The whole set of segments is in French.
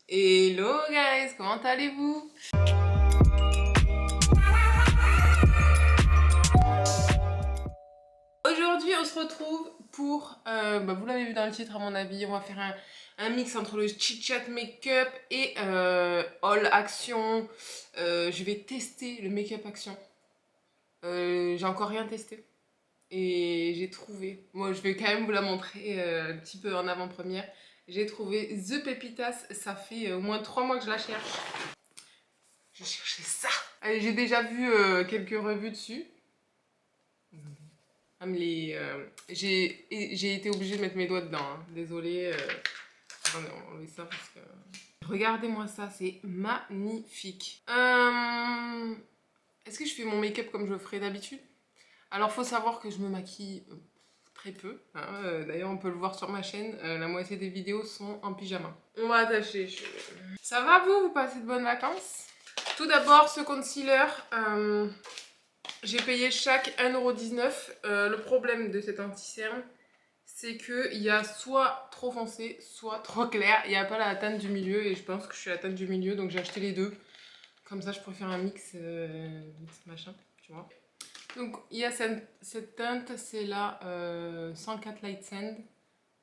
Hello guys, comment allez-vous? Aujourd'hui on se retrouve pour, vous l'avez vu dans le titre à mon avis, on va faire un mix entre le chit-chat make-up et haul action. Je vais tester le make-up action. J'ai encore rien testé. Et j'ai trouvé, moi je vais quand même vous la montrer un petit peu en avant-première. J'ai trouvé The Pepitas, ça fait au moins 3 mois que je la cherche. Je cherchais ça. Allez, j'ai déjà vu quelques revues dessus. J'ai été obligée de mettre mes doigts dedans. Hein. Désolée. Attendez, on va enlever ça parce que... Regardez-moi ça, c'est magnifique. Est-ce que je fais mon make-up comme je ferais d'habitude? Alors, faut savoir que je me maquille très peu. Hein. D'ailleurs, on peut le voir sur ma chaîne. La moitié des vidéos sont en pyjama. On va attacher les cheveux. Ça va vous? Vous passez de bonnes vacances? Tout d'abord, ce concealer, j'ai payé chaque 1,19 €. Le problème de cet anti-cerne, c'est qu'il y a soit trop foncé, soit trop clair. Il n'y a pas la teinte du milieu et je pense que je suis à la teinte du milieu, donc j'ai acheté les deux. Comme ça, je pourrais faire un mix, machin, tu vois. Donc, il y a cette teinte, c'est la 104 Light Sand.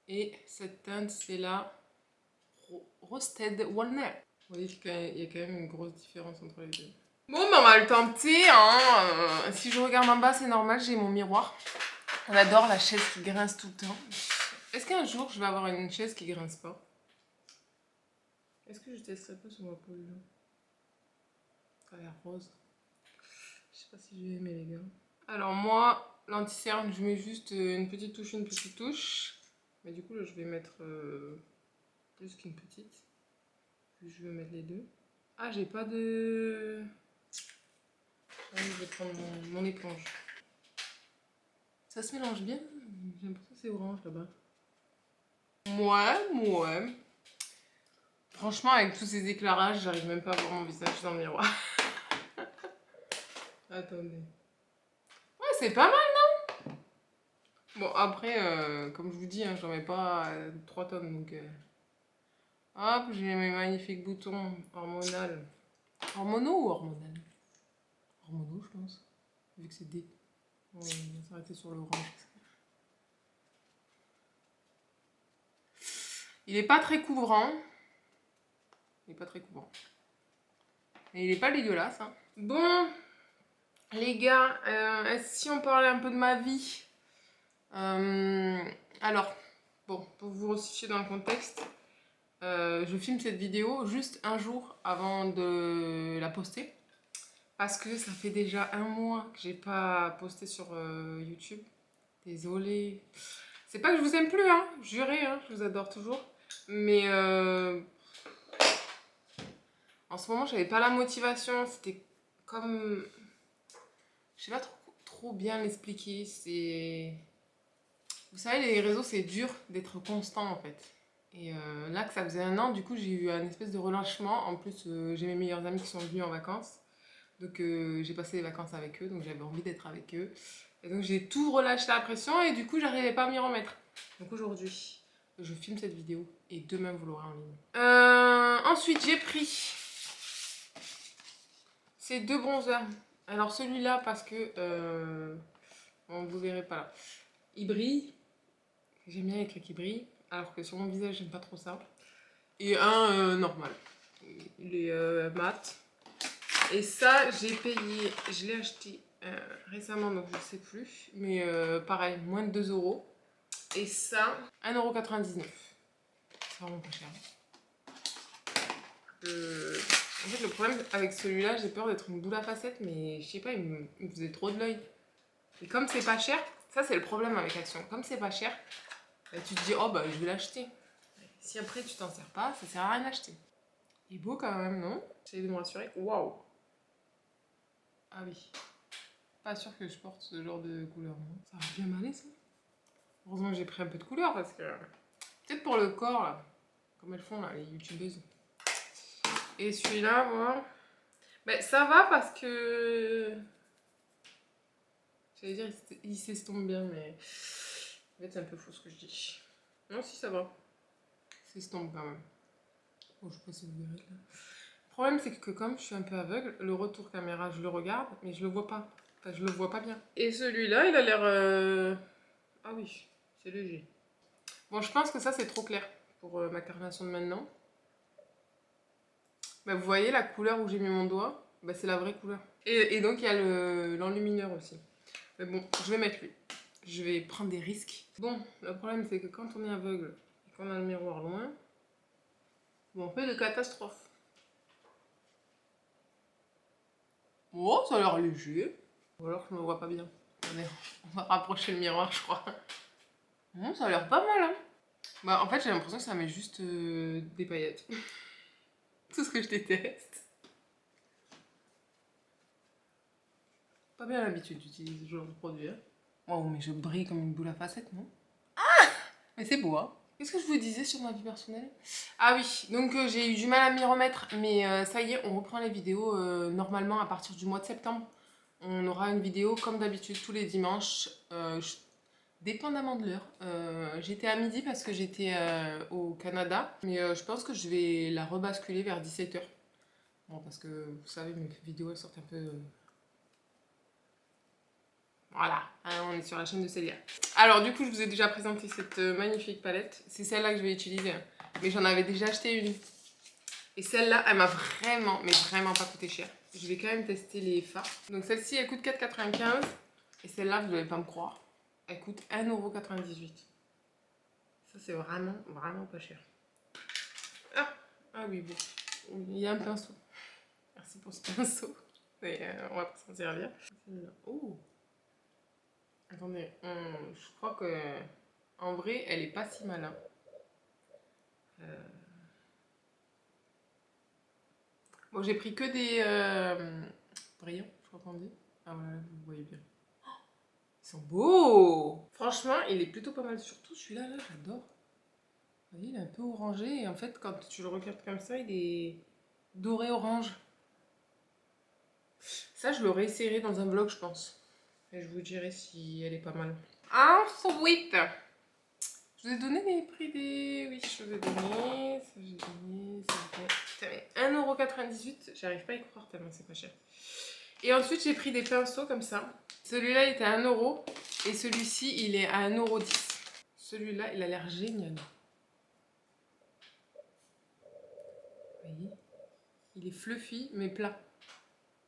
Et cette teinte, c'est la Roasted Walnut. Vous voyez qu'il y a quand même une grosse différence entre les deux. Bon, ben on va le tenter. Hein. Si je regarde en bas, c'est normal, j'ai mon miroir. On adore la chaise qui grince tout le temps. Est-ce qu'un jour, je vais avoir une chaise qui grince pas? Est-ce que je testerai pas sur ma peau là? Ça a l'air rose. Je sais pas si je vais aimer les gars. Alors moi, l'anti-cerne, je mets juste une petite touche. Mais du coup, là, je vais mettre plus qu'une petite. Je vais mettre les deux. Ah, j'ai pas de... Ah, je vais prendre mon éponge. Ça se mélange bien. J'ai l'impression que c'est orange là-bas. Ouais. Franchement, avec tous ces éclairages, j'arrive même pas à voir mon visage dans le miroir. Attendez. Ouais, c'est pas mal, non? Bon, après, comme je vous dis, hein, j'en mets pas 3 tonnes, donc... Hop, j'ai mes magnifiques boutons hormonaux. Hormonaux ou hormonal? Hormonaux, je pense. Vu que c'est D. On va s'arrêter sur l'orange. Il est pas très couvrant. Et il est pas dégueulasse. Hein. Bon, les gars, si on parlait un peu de ma vie. Alors, bon, pour vous resituer dans le contexte, je filme cette vidéo juste un jour avant de la poster. Parce que ça fait déjà 1 mois que j'ai pas posté sur YouTube. Désolée. C'est pas que je vous aime plus, hein. Jurez, hein, je vous adore toujours. Mais en ce moment, j'avais pas la motivation. C'était comme... Je sais pas trop bien l'expliquer. C'est... Vous savez, les réseaux, c'est dur d'être constant, en fait. Et là, que ça faisait 1 an, du coup, j'ai eu un espèce de relâchement. En plus, j'ai mes meilleurs amis qui sont venus en vacances. Donc, j'ai passé les vacances avec eux. Donc, j'avais envie d'être avec eux. Et donc, j'ai tout relâché la pression. Et du coup, j'arrivais pas à m'y remettre. Donc, aujourd'hui, je filme cette vidéo. Et demain, vous l'aurez en ligne. Ensuite, j'ai pris ces 2 bronzers. Alors, celui-là, parce que... bon, vous verrez pas là. Il brille. J'aime bien les trucs qui brillent. Alors que sur mon visage, j'aime pas trop ça. Et un normal. Il est mat. Et ça, j'ai payé. Je l'ai acheté récemment, donc je sais plus. Mais pareil, moins de 2 €. Et ça, 1,99 €. C'est vraiment pas cher. En fait, le problème avec celui-là, j'ai peur d'être une boule à facettes, mais je sais pas, il me faisait trop de l'œil. Et comme c'est pas cher, ça c'est le problème avec Action. Comme c'est pas cher, bah, tu te dis, oh bah je vais l'acheter. Si après tu t'en sers pas, ça sert à rien d'acheter. Il est beau quand même, non? J'essaie de me rassurer. Waouh! Ah oui. Pas sûr que je porte ce genre de couleur, non? Ça va bien m'aller ça. Heureusement que j'ai pris un peu de couleur parce que... Peut-être pour le corps, là. Comme elles font, là, les youtubeuses. Et celui-là, moi... Ben, ça va parce que... J'allais dire, il s'estompe bien, mais... En fait, c'est un peu faux ce que je dis. Non, si, ça va. Il s'estompe quand même. Bon, je sais pas si vous verrez là. Le problème, c'est que comme je suis un peu aveugle, le retour caméra, je le regarde, mais je le vois pas. Enfin, je le vois pas bien. Et celui-là, il a l'air... Ah oui, c'est léger. Bon, je pense que ça, c'est trop clair pour ma carnation de maintenant. Bah, vous voyez la couleur où j'ai mis mon doigt, bah, c'est la vraie couleur. Et donc, il y a l'enlumineur aussi. Mais bon, je vais mettre lui. Je vais prendre des risques. Bon, le problème, c'est que quand on est aveugle et qu'on a le miroir loin, bon, on fait des catastrophes. Oh, ça a l'air léger. Ou alors je me vois pas bien. Attendez, on va rapprocher le miroir, je crois. Bon, ça a l'air pas mal, hein. Bah, en fait, j'ai l'impression que ça met juste des paillettes. Tout ce que je déteste. Pas bien l'habitude d'utiliser ce genre de produit. Hein. Wow, mais je brille comme une boule à facettes, non? Ah! Mais c'est beau, hein. Qu'est-ce que je vous disais sur ma vie personnelle? Ah oui, donc j'ai eu du mal à m'y remettre, mais ça y est, on reprend les vidéos normalement à partir du mois de septembre. On aura une vidéo comme d'habitude tous les dimanches, dépendamment de l'heure. J'étais à midi parce que j'étais au Canada, mais je pense que je vais la rebasculer vers 17 h. Bon, parce que vous savez, mes vidéos elles sortent un peu... Voilà, hein, on est sur la chaîne de Célia. Alors du coup, je vous ai déjà présenté cette magnifique palette. C'est celle-là que je vais utiliser, hein. Mais j'en avais déjà acheté une. Et celle-là, elle m'a vraiment, mais vraiment pas coûté cher. Je vais quand même tester les fards. Donc celle-ci, elle coûte 4,95 €. Et celle-là, vous n'allez pas me croire, elle coûte 1,98 €. Ça, c'est vraiment, vraiment pas cher. Ah oui, bon. Il y a un pinceau. Merci pour ce pinceau. Et, on va pas s'en servir. Oh! Attendez, je crois que en vrai, elle est pas si mal. Hein. Bon, j'ai pris que des brillants, je crois qu'on dit. Ah voilà, vous voyez bien. Ils sont beaux! Franchement, il est plutôt pas mal. Surtout celui-là, là, j'adore. Vous voyez, il est un peu orangé. Et en fait, quand tu le regardes comme ça, il est doré-orange. Ça, je l'aurais essayé dans un vlog, je pense. Et je vous dirai si elle est pas mal. Ensuite, je vous ai donné les prix des... Oui, je vous ai donné... Ça, j'ai donné... Ça fait 1,98 €. J'arrive pas à y croire tellement c'est pas cher. Et ensuite, j'ai pris des pinceaux comme ça. Celui-là, il était à 1 €. Et celui-ci, il est à 1,10 €. Celui-là, il a l'air génial. Vous voyez? Il est fluffy, mais plat.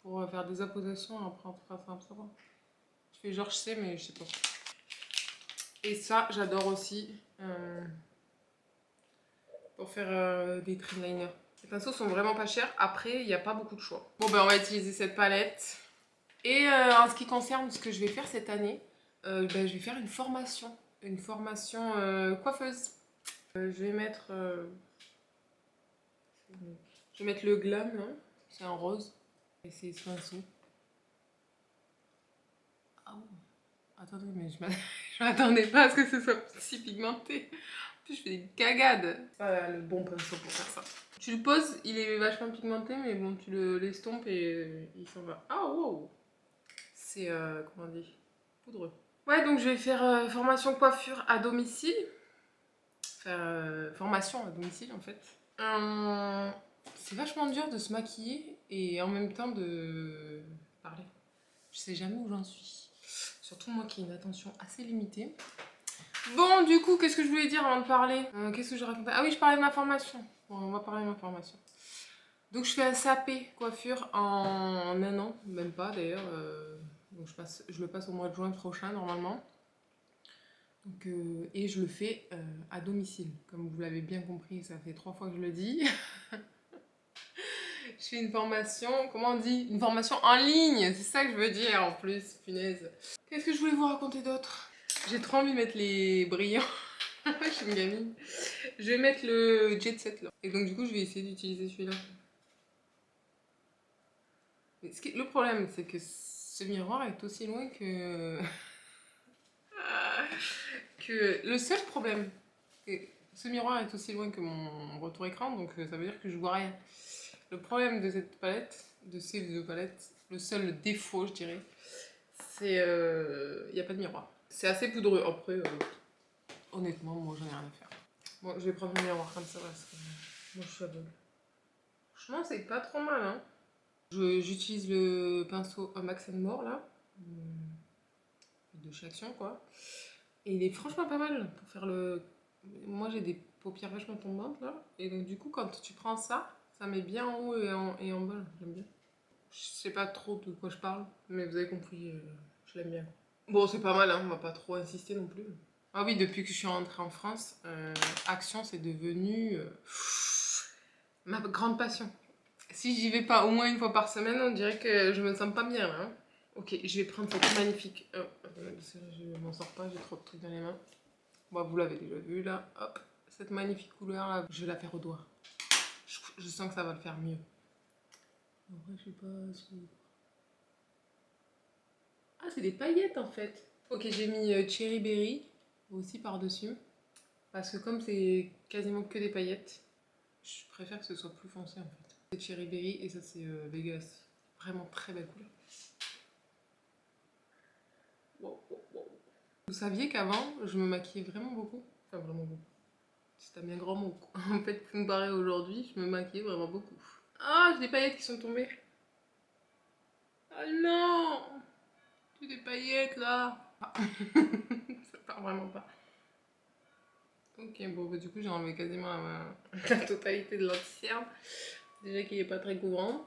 Pour faire des appositions, après, on fera ça. Je fais genre je sais, mais je sais pas. Et ça, j'adore aussi. Pour faire des trimliners. Les pinceaux sont vraiment pas chers. Après, il n'y a pas beaucoup de choix. Bon, ben, on va utiliser cette palette. Et en ce qui concerne ce que je vais faire cette année, ben, je vais faire une formation. Une formation coiffeuse. Je vais mettre... je vais mettre le Glam, hein. C'est en rose. Et c'est ce pinceau. Ah ouais. Attendez, mais je m'attendais pas à ce que ce soit si pigmenté. En plus, je fais des cagades. C'est pas le bon pinceau pour faire ça. Tu le poses, il est vachement pigmenté, mais bon, tu l'estompes et il s'en va. Ah, wow! C'est, comment on dit? Poudreux. Ouais, donc je vais faire formation coiffure à domicile. Enfin, formation à domicile, en fait. C'est vachement dur de se maquiller et en même temps de parler. Je sais jamais où j'en suis. Surtout moi qui ai une attention assez limitée. Bon, du coup, qu'est-ce que je voulais dire avant de parler? Qu'est-ce que je racontais? Ah oui, je parlais de ma formation. Bon, on va parler de ma formation. Donc, je fais un CAP coiffure en 1 an, même pas d'ailleurs. Donc, je le passe au mois de juin prochain, normalement. Donc, et je le fais à domicile. Comme vous l'avez bien compris, ça fait 3 fois que je le dis. Je fais une formation, comment on dit? Une formation en ligne, c'est ça que je veux dire en plus, punaise. Qu'est-ce que je voulais vous raconter d'autre? J'ai trop envie de mettre les brillants. Je suis une gamine. Je vais mettre le Jet Set là. Et donc du coup, je vais essayer d'utiliser celui-là. Le problème, c'est que ce miroir est aussi loin que... Le seul problème, ce miroir est aussi loin que mon retour écran, donc ça veut dire que je vois rien. Le problème de cette palette, de ces deux palettes, le seul défaut, je dirais, c'est il n'y a pas de miroir. C'est assez poudreux. Après, honnêtement, moi, j'en ai rien à faire. Bon, je vais prendre le miroir comme ça parce que moi, je suis aveugle. Franchement, c'est pas trop mal, hein. J'utilise le pinceau Max More, là. De chez Action, quoi. Et il est franchement pas mal pour faire le... Moi, j'ai des paupières vachement tombantes, là. Et donc, du coup, quand tu prends ça, ça met bien en haut et en bas. J'aime bien. Je sais pas trop de quoi je parle, mais vous avez compris, je l'aime bien. Bon, c'est pas mal, hein, on va pas trop insister non plus. Ah oui, depuis que je suis rentrée en France, Action, c'est devenu ma grande passion. Si j'y vais pas au moins une fois par semaine, on dirait que je me sens pas bien, là, hein. Ok, je vais prendre cette magnifique... Oh, je m'en sors pas, j'ai trop de trucs dans les mains. Bon, vous l'avez déjà vu, là. Hop, cette magnifique couleur, là, je vais la faire au doigt. Je sens que ça va le faire mieux. En vrai, je sais pas... Ah, c'est des paillettes, en fait. Ok, j'ai mis Cherry Berry aussi par-dessus. Parce que comme c'est quasiment que des paillettes, je préfère que ce soit plus foncé, en fait. C'est Cherry Berry et ça, c'est Vegas. Vraiment très belle couleur. Wow, wow, wow. Vous saviez qu'avant, je me maquillais vraiment beaucoup? Enfin, vraiment beaucoup. C'est un bien grand mot. En fait, comparé à aujourd'hui, je me maquillais vraiment beaucoup. Ah, j'ai des paillettes qui sont tombées. Ah non! J'ai des paillettes là. Ah. Ça part vraiment pas. Ok, bon, bah, du coup, j'ai enlevé quasiment la totalité de l'anti-cerne. Déjà qu'il n'est pas très couvrant.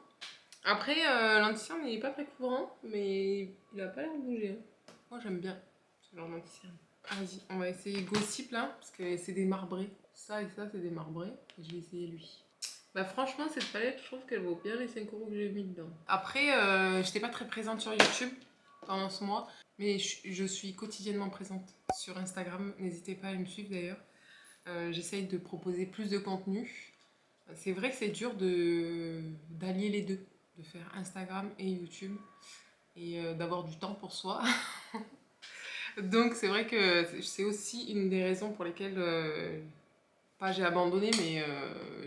Après, l'anti-cerne, il n'est pas très couvrant, mais il a pas l'air de bouger, hein. Moi, j'aime bien ce genre d'anti-cerne. Vas-y, on va essayer Gossip là, parce que c'est des marbrés. Ça et ça, c'est des marbrés. Je vais essayer lui. Bah franchement, cette palette, je trouve qu'elle vaut bien les 5 € que j'ai mis dedans. Après, j'étais pas très présente sur YouTube pendant ce mois, mais je suis quotidiennement présente sur Instagram. N'hésitez pas à me suivre d'ailleurs. J'essaye de proposer plus de contenu. C'est vrai que c'est dur d'allier les deux, de faire Instagram et YouTube, et d'avoir du temps pour soi. Donc c'est vrai que c'est aussi une des raisons pour lesquelles pas j'ai abandonné, mais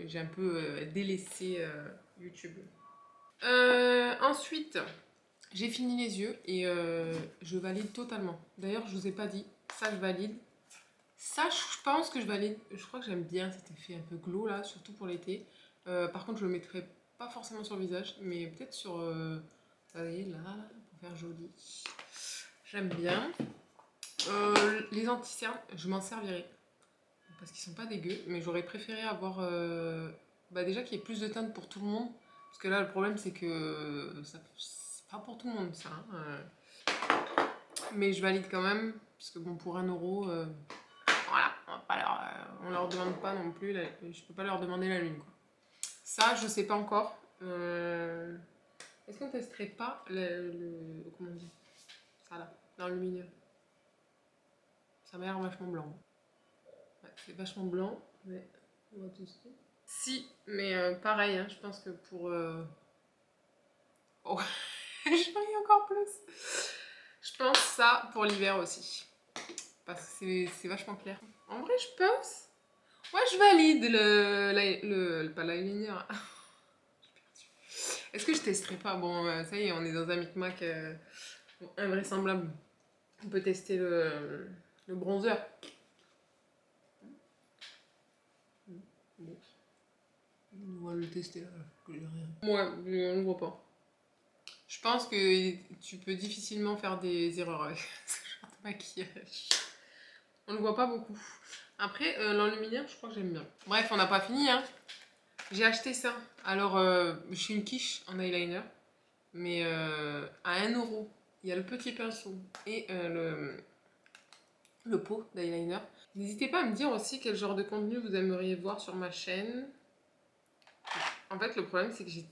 j'ai un peu délaissé YouTube. Ensuite, j'ai fini les yeux et je valide totalement. D'ailleurs, je vous ai pas dit, ça je valide. Ça, je pense que je valide. Je crois que j'aime bien cet effet un peu glow là, surtout pour l'été. Par contre, je le mettrai pas forcément sur le visage, mais peut-être sur... vous voyez là, pour faire joli. J'aime bien. Les anti-cernes, je m'en servirai. Parce qu'ils sont pas dégueux, mais j'aurais préféré avoir bah déjà qu'il y ait plus de teinte pour tout le monde. Parce que là, le problème, c'est que c'est pas pour tout le monde ça, hein. Mais je valide quand même, parce que bon, pour 1 €, voilà, on leur demande pas non plus, je peux pas leur demander la lune, quoi. Ça, je sais pas encore. Est-ce qu'on testerait pas comment on dit ça là, l'aluminium? Ça m'a l'air vachement blanc. Ouais, c'est vachement blanc, mais on va tester. Si, mais pareil, hein, je pense que pour... Oh, je brille encore plus. Je pense ça pour l'hiver aussi. Parce que c'est vachement clair. En vrai, je pense... Ouais, je valide pas l'eyeliner. Est-ce que je testerai pas? Bon, ça y est, on est dans un micmac invraisemblable. On peut tester le bronzer. Bon. On va le tester là, que j'ai rien. Ouais, on ne voit pas. Je pense que tu peux difficilement faire des erreurs avec ce genre de maquillage. On ne voit pas beaucoup. Après, l'enluminaire, je crois que j'aime bien. Bref, on n'a pas fini, hein. J'ai acheté ça. Alors, je suis une quiche en eyeliner. Mais à 1 €, il y a le petit pinceau et le pot d'eyeliner. N'hésitez pas à me dire aussi quel genre de contenu vous aimeriez voir sur ma chaîne. En fait, le problème, c'est que j'ai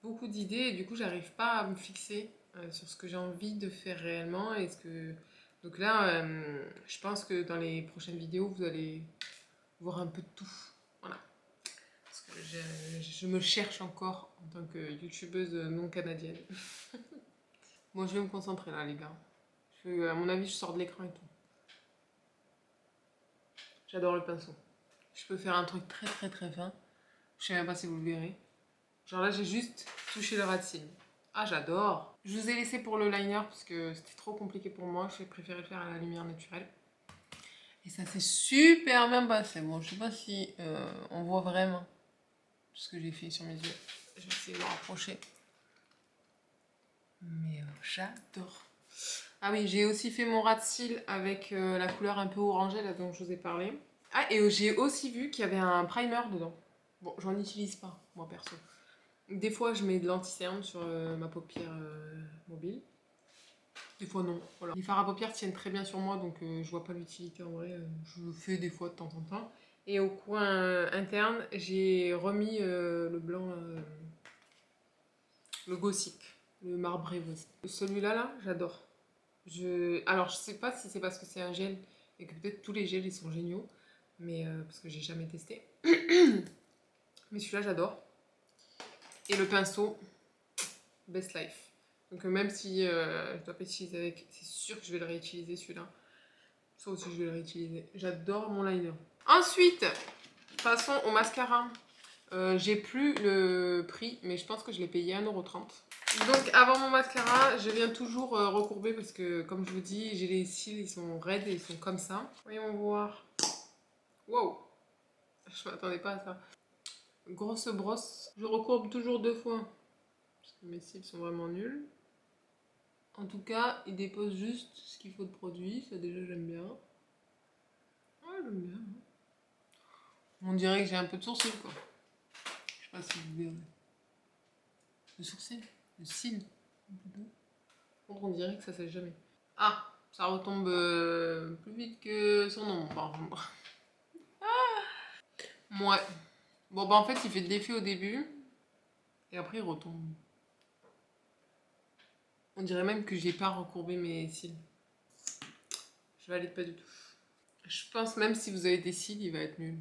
beaucoup d'idées et du coup, j'arrive pas à me fixer sur ce que j'ai envie de faire réellement. Donc là, je pense que dans les prochaines vidéos, vous allez voir un peu de tout. Voilà. Parce que je me cherche encore en tant que youtubeuse non canadienne. Bon, je vais me concentrer là, les gars. À mon avis, je sors de l'écran et tout. J'adore le pinceau. Je peux faire un truc très très très fin. Je sais même pas si vous le verrez. Genre là, j'ai juste touché le ras de cils. Ah, j'adore. Je vous ai laissé pour le liner parce que c'était trop compliqué pour moi. J'ai préféré le faire à la lumière naturelle. Et ça s'est super bien passé. Bon, je sais pas si on voit vraiment. ce que j'ai fait sur mes yeux. Je vais essayer de me rapprocher. Mais j'adore. Ah oui, j'ai aussi fait mon ras de cils avec la couleur un peu orangée là dont je vous ai parlé. Ah, et j'ai aussi vu qu'il y avait un primer dedans. Bon, j'en utilise pas, moi perso. Des fois, je mets de l'anti-cerne sur ma paupière mobile. Des fois, non. Voilà. Les fards à paupières tiennent très bien sur moi, donc je vois pas l'utilité en vrai. Je le fais des fois de temps en temps. Et au coin interne, j'ai remis le blanc, le gothique, le marbré gothique. Celui-là, là, j'adore. Alors, je sais pas si c'est parce que c'est un gel et que peut-être tous les gels ils sont géniaux, mais parce que j'ai jamais testé. Mais celui-là, j'adore. Et le pinceau, Best Life. Donc même si je dois pas utiliser avec, c'est sûr que je vais le réutiliser celui-là. Ça aussi, je vais le réutiliser. J'adore mon liner. Ensuite, passons au mascara. J'ai plus le prix, mais je pense que je l'ai payé 1,30 €. Donc avant mon mascara, je viens toujours recourber parce que comme je vous dis, j'ai les cils, ils sont raides et ils sont comme ça. Voyons voir. Wow, je m'attendais pas à ça. Grosse brosse. Je recourbe toujours 2 fois parce que mes cils sont vraiment nuls. En tout cas, ils déposent juste ce qu'il faut de produit. Ça déjà, j'aime bien. Ouais, j'aime bien. On dirait que j'ai un peu de sourcil, quoi. Je sais pas si vous verrez. Le sourcil, le cil. On dirait que ça sèche jamais. Ah, ça retombe plus vite que son nom, par contre. Ouais. Bon, bah en fait, il fait de l'effet au début. Et après, il retombe. On dirait même que j'ai pas recourbé mes cils. Je valide pas du tout. Je pense même si vous avez des cils, il va être nul.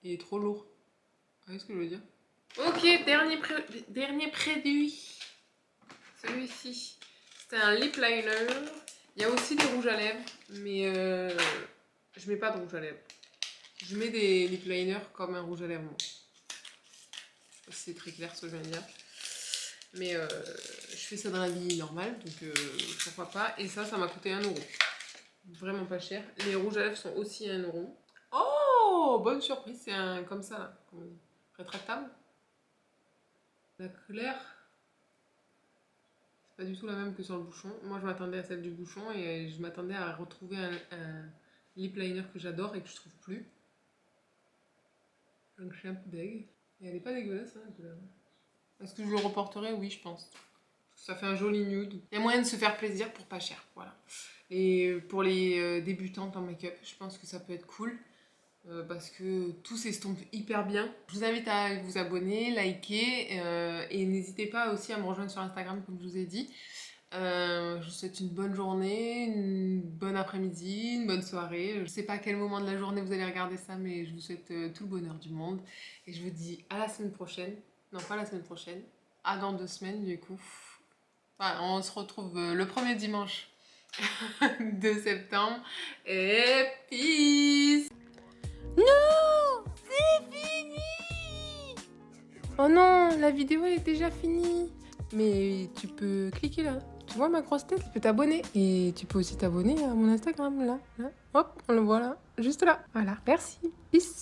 Il est trop lourd. Vous voyez ce que je veux dire? Ok, dernier produit. Celui-ci. C'est un lip liner. Il y a aussi des rouges à lèvres, mais je mets pas de rouge à lèvres. Je mets des lip liners comme un rouge à lèvres. Moi. Je sais pas si c'est très clair ce que je viens de dire. Mais je fais ça dans la vie normale, donc pourquoi pas. Et ça m'a coûté 1 €. Vraiment pas cher. Les rouges à lèvres sont aussi à 1 €. Oh, bonne surprise, c'est un comme ça, là. Rétractable. La claire, c'est pas du tout la même que sur le bouchon. Moi, je m'attendais à celle du bouchon et je m'attendais à retrouver un lip liner que j'adore et que je trouve plus. Donc, je suis un peu deg. Et elle est pas dégueulasse, hein, la couleur. Est-ce que je le reporterai? Oui, je pense. Ça fait un joli nude. Il y a moyen de se faire plaisir pour pas cher, voilà. Et pour les débutantes en make-up, je pense que ça peut être cool. Parce que tout s'estompe hyper bien. Je vous invite à vous abonner, liker et n'hésitez pas aussi à me rejoindre sur Instagram comme je vous ai dit. Je vous souhaite une bonne journée, une bonne après-midi, une bonne soirée. Je sais pas à quel moment de la journée vous allez regarder ça, mais je vous souhaite tout le bonheur du monde. Et je vous dis à la semaine prochaine. Non, pas la semaine prochaine. À dans 2 semaines du coup. Enfin, on se retrouve le premier dimanche de septembre. Et peace! Non, c'est fini. Oh non, la vidéo est déjà finie. Mais tu peux cliquer là. Tu vois ma grosse tête, tu peux t'abonner. Et tu peux aussi t'abonner à mon Instagram là. Hop, on le voit là, juste là. Voilà, merci. Peace.